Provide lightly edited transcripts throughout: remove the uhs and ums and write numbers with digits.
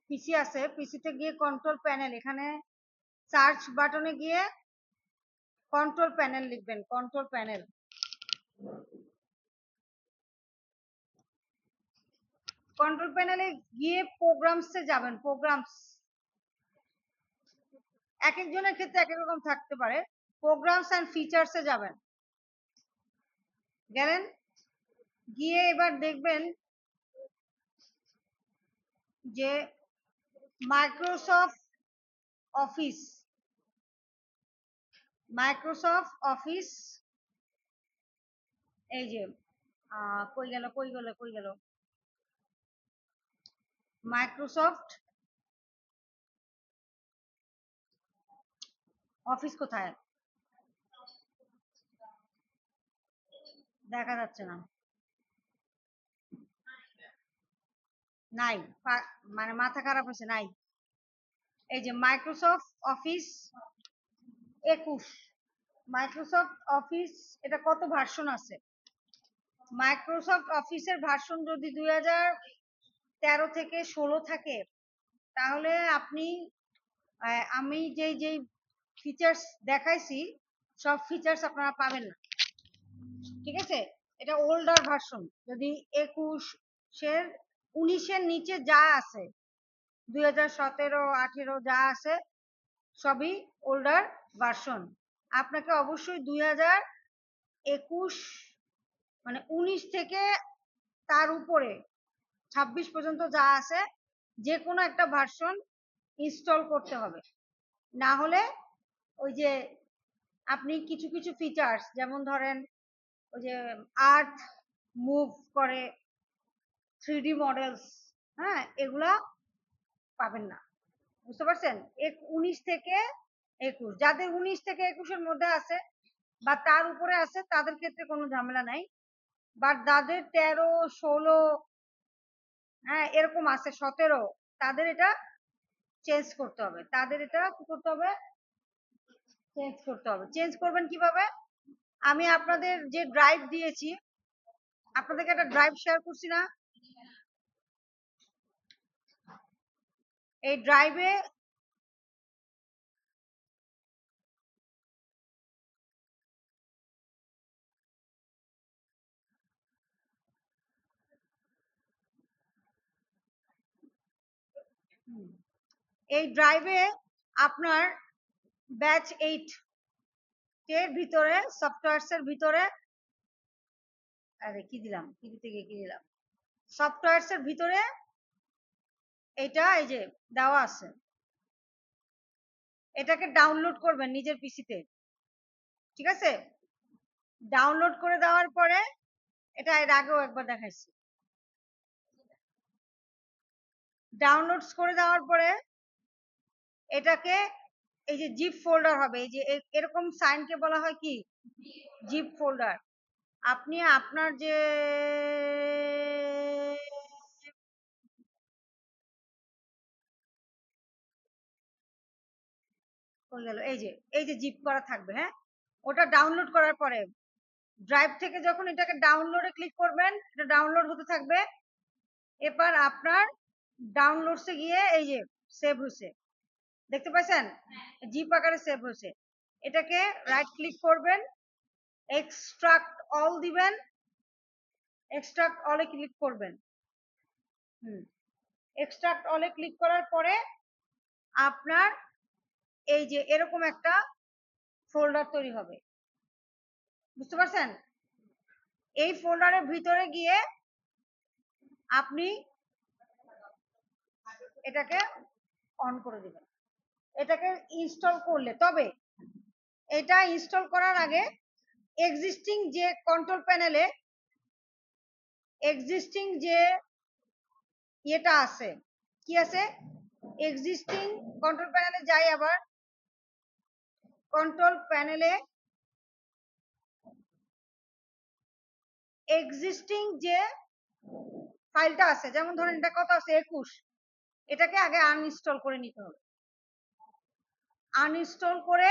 পিসি আছে, পিসিতে গিয়ে কন্ট্রোল প্যানেল, এখানে সার্চ বাটনে গিয়ে কন্ট্রোল প্যানেল লিখবেন, কন্ট্রোল প্যানেল। কন্ট্রোল প্যানেলে গিয়ে প্রোগ্রামসে যাবেন, প্রোগ্রামস। এক একজনের ক্ষেত্রে এক এক রকম থাকতে পারে। প্রোগ্রামস এন্ড ফিচার্সে যাবেন, গেলেন, গিয়ে এবার দেখবেন যে মাইক্রোসফট অফিস, মাইক্রোসফট অফিস, এই যে কই গেল কই গেল কই গেল, মাইক্রোসফট অফিস কোথায়, দেখা যাচ্ছে না, নাই, মানে মাথা খারাপ হয়েছে, নাই। এই যে মাইক্রোসফট অফিস 21, মাইক্রোসফট অফিস, এটা কত ভার্সন আছে? মাইক্রোসফট অফিসের ভার্সন যদি 2013 থেকে 16 থাকে, তাহলে আপনি আমি যেই যেই ফিচার্স দেখাইছি সব ফিচার্স আপনারা পাবেন না, ঠিক আছে? এটা ওল্ডার ভার্সন। যদি 21-এর 19-এর নিচে যা আছে, 2017, 18 যা আছে সবই ওল্ডার ভার্সন। আপনাকে অবশ্যই 2021 মানে 19 থেকে তার উপরে 26 পর্যন্ত যা আছে যে কোনো একটা ভার্সন ইনস্টল করতে হবে। না হলে ওই যে আপনি কিছু কিছু ফিচার্স, যেমন ধরেন ওই যে আর্থ মুভ করে, 3D মডেলস, হ্যাঁ, এগুলা পাবেন না, বুঝতে পারছেন? 19 থেকে 21, যাদের 19 থেকে 21-এর মধ্যে আছে বা তার উপরে আছে তাদের ক্ষেত্রে কোনো ঝামেলা নাই। বাট যাদের 13, 16, হ্যাঁ এরকম আছে, 17, তাদের এটা চেঞ্জ করতে হবে, তাদের এটা কি করতে হবে? চেঞ্জ করতে হবে। চেঞ্জ করবেন কিভাবে? আমি আপনাদের যে ড্রাইভ দিয়েছি, আপনাদেরকে একটা ড্রাইভ শেয়ার করছি না, এই ড্রাইভে এই ড্রাইভে আপনার ব্যাচ 8 এর ভিতরে, সফটওয়্যারস এর ভিতরে, আরে কি দিলাম, কি দিতে গিয়ে কি দিলাম, সফটওয়্যারস এর ভিতরে এটা এই যে দেওয়া আছে, এটাকে ডাউনলোড করবেন নিজের পিসিতে, ঠিক আছে? ডাউনলোড করে দেওয়ার পরে, এটা এর আগেও একবার দেখাইছি, ডাউনলোডস করে দেওয়ার পরে এটাকে এই যে জিপ ফোল্ডার হবে, এই যে এরকম সাইনকে বলা হয় কি জিপ ফোল্ডার। আপনি আপনার যে এই যে জিপ করা থাকবে, হ্যাঁ, ওটা ডাউনলোড করার পরে ড্রাইভ থেকে যখন এটাকে ডাউনলোডে ক্লিক করবেন, এটা ডাউনলোড হতে থাকবে। এবার আপনার ডাউনলোডসে গিয়ে এই যে সেভ হয়েছে, দেখতে পাচ্ছেন জিপ আকারে সেভ হয়েছে। এটাকে রাইট ক্লিক করবেন, এক্সট্রাক্ট অল দিবেন, এক্সট্রাক্ট অলে ক্লিক করবেন। এক্সট্রাক্ট অলে ক্লিক করার পরে আপনার এই যে এরকম একটা ফোল্ডার তৈরি হবে, বুঝতে পারছেন? এই ফোল্ডারের ভিতরে গিয়ে আপনি এটাকে অন করে দিবেন, এটাকে ইনস্টল করলে। তবে এটা ইনস্টল করার আগে এক্সিস্টিং যে কন্ট্রোল প্যানেলে এক্সিস্টিং যে এটা আছে, কি আছে, এক্সিস্টিং কন্ট্রোল প্যানেলে যাই, আবার কন্ট্রোল প্যানেলে এক্সিস্টিং যে ফাইলটা আছে, যেমন ধরেন এটা কত আছে 21, এটাকে আগে আনইনস্টল করে নিতে হবে। আনইনস্টল করে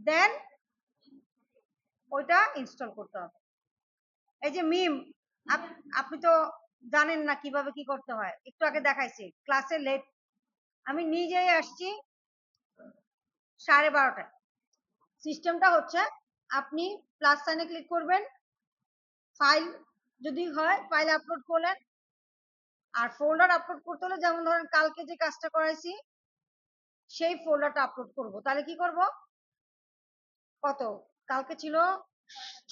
দেন ওইটা ইনস্টল করতে হবে। এই যে মিম, আপনি তো জানেন না কিভাবে কি করতে হয়, একটু আগে দেখাইছি ক্লাসে লেট, আমি নিজেই আসছি 12:30টায়। সিস্টেমটা হচ্ছে আপনি প্লাস সাইনে ক্লিক করবেন, ফাইল যদি হয় ফাইল আপলোড করলেন, আর ফোল্ডার আপলোড করতে হলে যেমন ধরেন কালকে যে কাজটা করাইছি সেই ফোল্ডারটা আপলোড করব। তাহলে কি করব, কত কালকে ছিল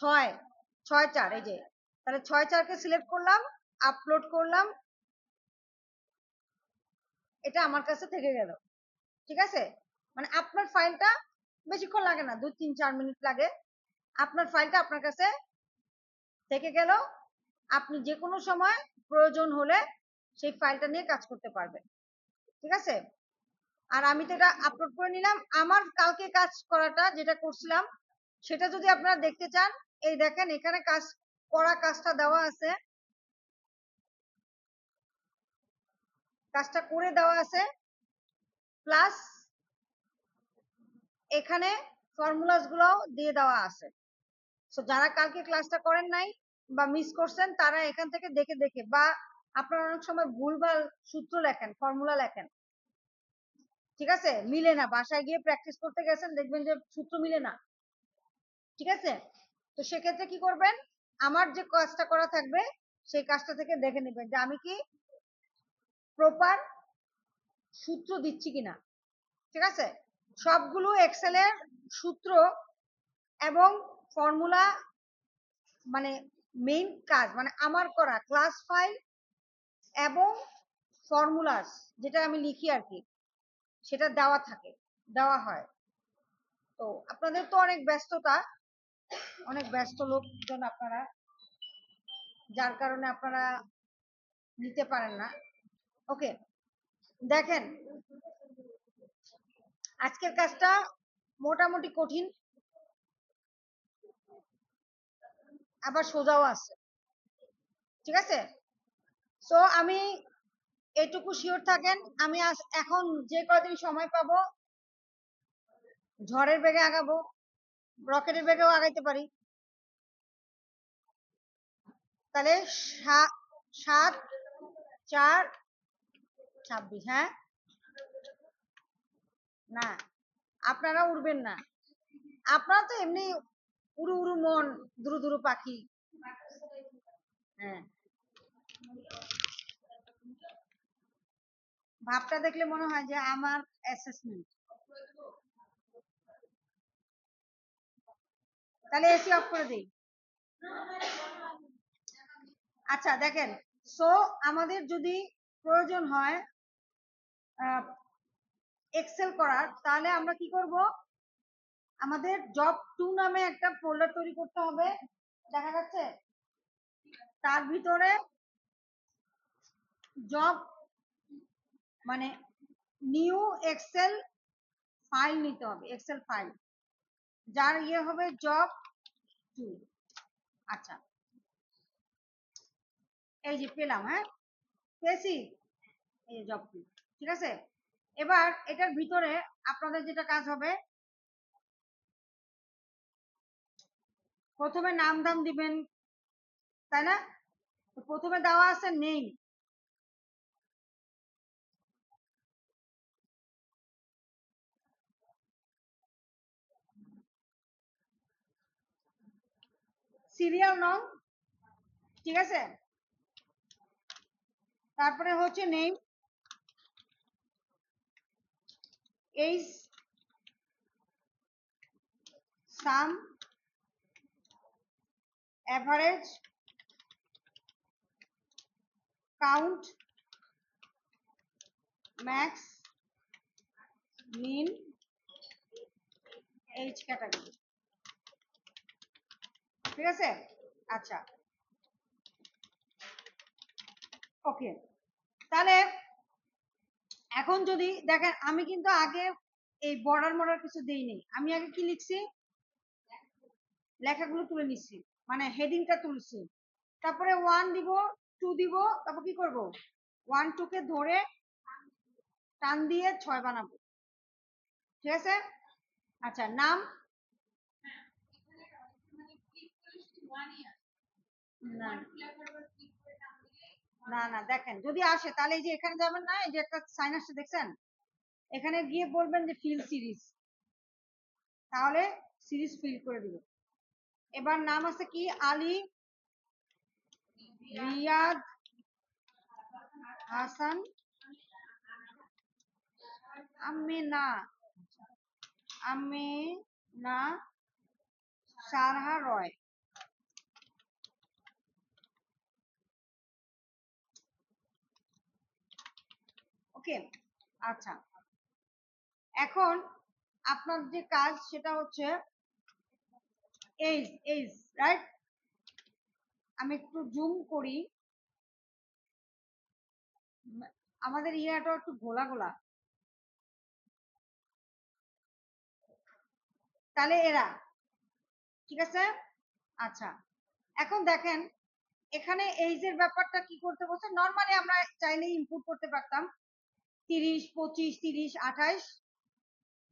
6/4, এই যে তাহলে 6/4কে সিলেক্ট করলাম, আপলোড করলাম, এটা আমার কাছে থেকে গেল। ঠিক আছে, মানে আপনার ফাইলটা বেশিক্ষণ লাগে না, 2-3-4 মিনিট লাগে, আপনার ফাইলটা আপনার কাছে থেকে গেল। আপনি যে কোনো সময় প্রয়োজন হলে সেই ফাইলটা নিয়ে কাজ করতে পারবেন। ঠিক আছে, আর আমি তো এটা আপলোড করে নিলাম। আমার কালকে কাজ করাটা যেটা করছিলাম সেটা যদি আপনারা দেখতে চান, এই দেখেন এখানে কাজ করা কাজটা দেওয়া আছে, কাজটা করে দেওয়া আছে, প্লাস এখানে ফর্মুলাস গুলো দিয়ে দেওয়া আছে। সো যারা কালকে ক্লাসটা করেন নাই বা মিস করছেন তারা এখান থেকে দেখে দেখে, বা আপনারা অনেক সময় ভুলভাল সূত্র লেখেন, ফর্মুলা লেখেন, ঠিক আছে, মিলে না, বাসায় গিয়ে প্র্যাকটিস করতে গেছেন দেখবেন যে সূত্র মিলে না। ঠিক আছে, তো সেক্ষেত্রে কি করবেন, আমার যে কাজটা করা থাকবে সেই কাজটা থেকে দেখে নেবেন যে আমি কি প্রপার সূত্র দিচ্ছি কিনা। ঠিক আছে, সবগুলো এক্সেলের সূত্র এবং ফর্মুলা, মানে মেইন কাজ মানে আমার করা ক্লাস ফাইল এবং ফর্মুলাস যেটা আমি লিখি আর কি, সেটা দেওয়া থাকে, দেওয়া হয়। তো আপনাদের তো অনেক ব্যস্ততা, অনেক ব্যস্ত লোকজন আপনারা, যার কারণে আপনারা নিতে পারেন না। ওকে, দেখেন আজকের কাজটা মোটামুটি কঠিন, আবার সোজাও আছে। ঠিক আছে, সো আমি এটুকু শিওর থাকেন, আমি এখন যে কদিন সময় পাবো ঝড়ের বেগে আগাবো, রকেটের বেগেও আগাইতে পারি। তাহলে 7/4/26, হ্যাঁ, না আপনারা উড়বেন না, আপনারা তো এমনি উড়ু উড়ু মন, দুরু দুরু পাখি। হ্যাঁ, ভাবটা দেখলে মনে হয় যে আমার অ্যাসেসমেন্ট। তাহলে এসি অফ করে দিই। আচ্ছা দেখেন, সো আমাদের যদি প্রয়োজন হয় এক্সেল করার, তাহলে আমরা কি করব, আমাদের জব 2 নামে একটা ফোল্ডার তৈরি করতে হবে, দেখা যাচ্ছে, তার ভিতরে জব মানে নিউ এক্সেল ফাইল নিতে হবে, এক্সেল ফাইল যার ইয়ে হবে জব 2। আচ্ছা, এই যে পেলাম, হ্যাঁ পেয়েছি, এই জব 2। ঠিক আছে, এবার এটার ভিতরে আপনাদের যেটা কাজ হবে, প্রথমে নাম দাম দিবেন, তাই না, তো প্রথমে দেওয়া আছে নেম, সিরিয়াল নং, ঠিক আছে, তারপরে হচ্ছে নেম, এইজ, সাম, অ্যাভারেজ, কাউন্ট, ম্যাক্স, মিন, এইজ ক্যাটাগরি। ঠিক আছে, আচ্ছা ওকে, তাহলে এখন যদি দেখেন আমি কিন্তু আগে এই বর্ডার মর্ডার কিছু দিইনি, আমি আগে কি লিখছি, লেখাগুলো তুলে নিচ্ছি, মানে হেডিংটা তুলছি, তারপরে 1 দিব, 2 দিব, তারপর কি করব 1-2 কে ধরে টান দিয়ে 6 বানাবো। ঠিক আছে, আচ্ছা নাম, না না না দেখেন যদি আসে তাহলে এই যে এখানে যাবেন না, এই যে একটা সাইন আসছে দেখছেন, এখানে গিয়ে বলবেন যে ফিল সিরিজ, তাহলে সিরিজ ফিল করে দিবে। এবার নাম আছে কি, আলী রিয়াদ হাসান আমেনা, আমেনা সারহা রয়। ওকে, আচ্ছা এখন আপনার যে কাজ সেটা হচ্ছে এইজ, এইজ রাইট, আমি একটু জুম করি, আমাদের ইয়াটা একটু গোলা গোলা, তাহলে এরা ঠিক আছে। আচ্ছা এখন দেখেন এখানে এইজের ব্যাপারটা কি করতে বলছে, নর্মালি আমরা চাইলে ইনপুট করতে পারতাম 30, 25, 30, 28,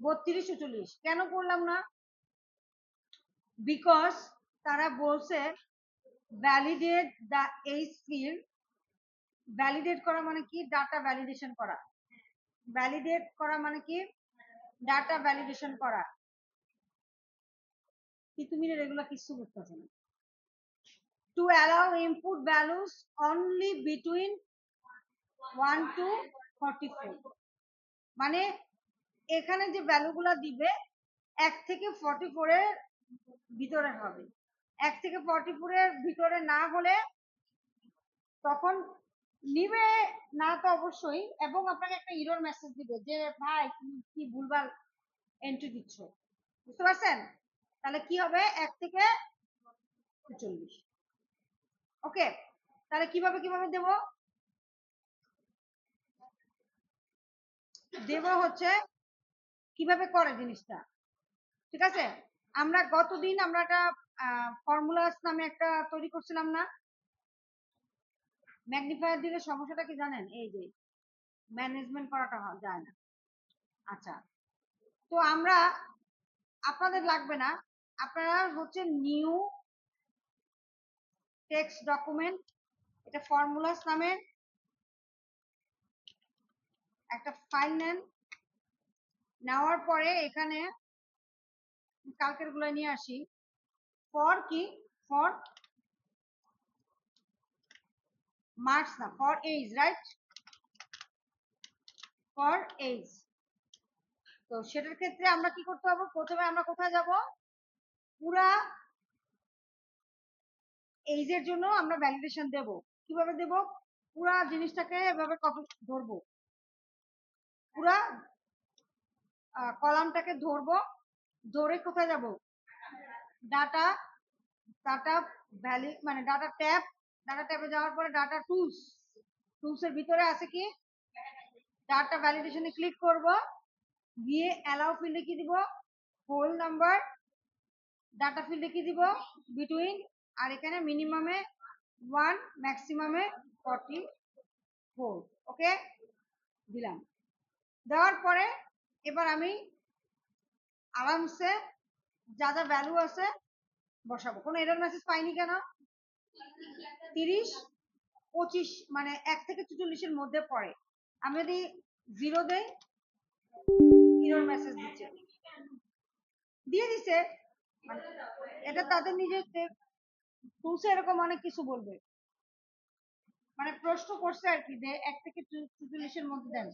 32, 44, কেন করলাম না, বিকজ তারা বলছে validate the age field. Validate করা মানে কি, ডাটা ভ্যালিডেশন করা, ভ্যালিডেট করা মানে কি, ডাটা ভ্যালিডেশন করা। কি তুমি রেগুলার কিছু বুঝতেছ না, to allow input values only between 1 to 44, মানে এখানে যে ভ্যালুগুলো দিবে 1 থেকে 44 এর ভিতরে হবে, 1 থেকে 44 এর ভিতরে না হলে তখন নিবে না, তো অবশ্যই, এবং আপনাকে একটা এরর মেসেজ দিবে যে ভাই তুমি কি ভুলভাল এন্ট্রি দিচ্ছ, বুঝতে পারছেন, তাহলে কি হবে 1 থেকে 44। ওকে, তাহলে কিভাবে কিভাবে দেব, দেব হচ্ছে কিভাবে করে জিনিসটা, ঠিক আছে। আমরা গতদিন আমরা একটা ফর্মুলাস নামে একটা তৈরি করছিলাম না, ম্যাগনিফায়ার দিলে সমস্যাটা কি জানেন, এই যে ম্যানেজমেন্ট করাটা যায় না। আচ্ছা তো আমরা, আপনাদের লাগবে না, আপনারা হচ্ছে নিউ টেক্সট ডকুমেন্ট, এটা ফর্মুলাস নামের একটা ফাইল নেন, নেওয়ার পরে এখানে কালকের গুলো নিয়ে আসি, ফর কি, ফর মার্কস না, for age right, for age. তো সেটার ক্ষেত্রে আমরা কি করতে হবে, প্রথমে আমরা কোথায় যাব, পুরা এইজের জন্য আমরা ভ্যালিডেশন দেব, কিভাবে দেব, পুরা জিনিসটাকে এভাবে কপি ধরবো, পুরা কলামটাকে ধরবো, ধরে কোথায় যাব, ডাটা, ডাটা ভ্যালি মানে ডাটা ট্যাব, ডাটা ট্যাবে যাওয়ার পরে ডাটা টুলস, টুলস এর ভিতরে আছে কি ডাটা ভ্যালিডেশনে ক্লিক করব, গিয়ে অ্যালাউ ফিল্ডে কি দিব, হোল নাম্বার, ডাটা ফিল্ডে কি দিব বিটুইন, আর এখানে মিনিমামে 1, ম্যাক্সিমামে 44। ওকে দিলাম, দেওয়ার পরে এবার আমি আরামসে যা যা ভ্যালু আছে বসাবো, কোনো এরর মেসেজ পাইনি কেন, 30, 25 মানে 1 থেকে 44 এর মধ্যে পড়ে, আমি যদি 0 দেই এরর মেসেজ দিচ্ছে, দিয়ে দিছে, মানে এটা তাদের নিজের টুলসে এরকম অনেক কিছু বলবে, মানে প্রশ্ন করছে আর কি যে 1 থেকে 44 এর মধ্যে দেন।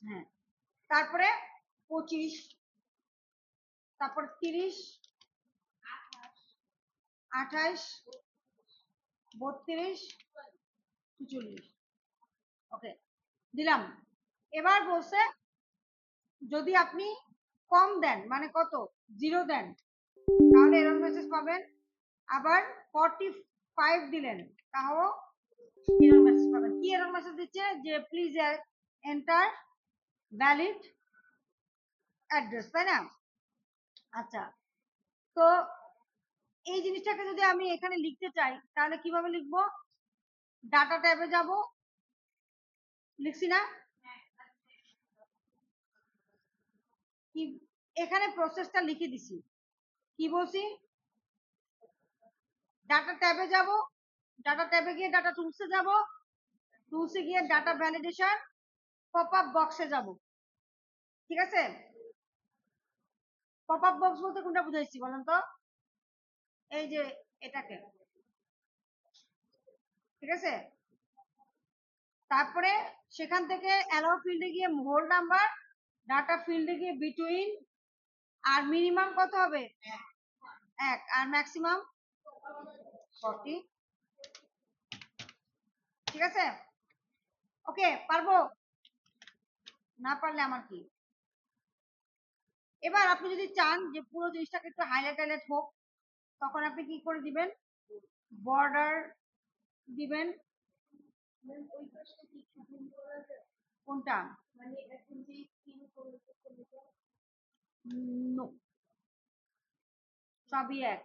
হ্যাঁ তারপরে 25, তারপর 30, 28, 32, 44। ওকে দিলাম, এবার বলছে যদি আপনি কম দেন মানে কত 0 দেন তাহলে এরর মেসেজ পাবেন, আবার 45 দিলেন তাও এরর মেসেজ পাবেন। কি এরর মেসেজ দিচ্ছে যে প্লিজ এন্টার ভ্যালিড অ্যাড্রেস, তাই না। আচ্ছা তো এই জিনিসটাকে যদি আমি এখানে লিখতে চাই তাহলে কিভাবে লিখবো, ডাটা ট্যাবে যাব, লিখছি না, কি এখানে প্রসেসটা লিখে দিছি, কি বলছি? ডাটা ট্যাবে যাব, ডাটা ট্যাবে গিয়ে ডাটা টুলসে যাব, টুলসে গিয়ে ডাটা ভ্যালিডেশন, পপ আপ বক্সে যাব। ঠিক আছে? পপ আপ বক্স বলতে কোনটা বুঝাইছি বলেন তো? এই যে এটাকে। ঠিক আছে? তারপরে সেখান থেকে অ্যালাউ ফিল্ডে গিয়ে হোল নাম্বার, ডাটা ফিল্ডে গিয়ে বিটুইন, আর মিনিমাম কত হবে? 1, আর ম্যাক্সিমাম 40। ঠিক আছে? ওকে, পারবো? না পারলে আমার কি। এবার আপনি যদি চান যে পুরো জিনিসটাকে একটু হাইলাইট টাইলাইট হোক, তখন আপনি কি করে দিবেন? বর্ডার দিবেন। কোনটা? নো, সবই এক।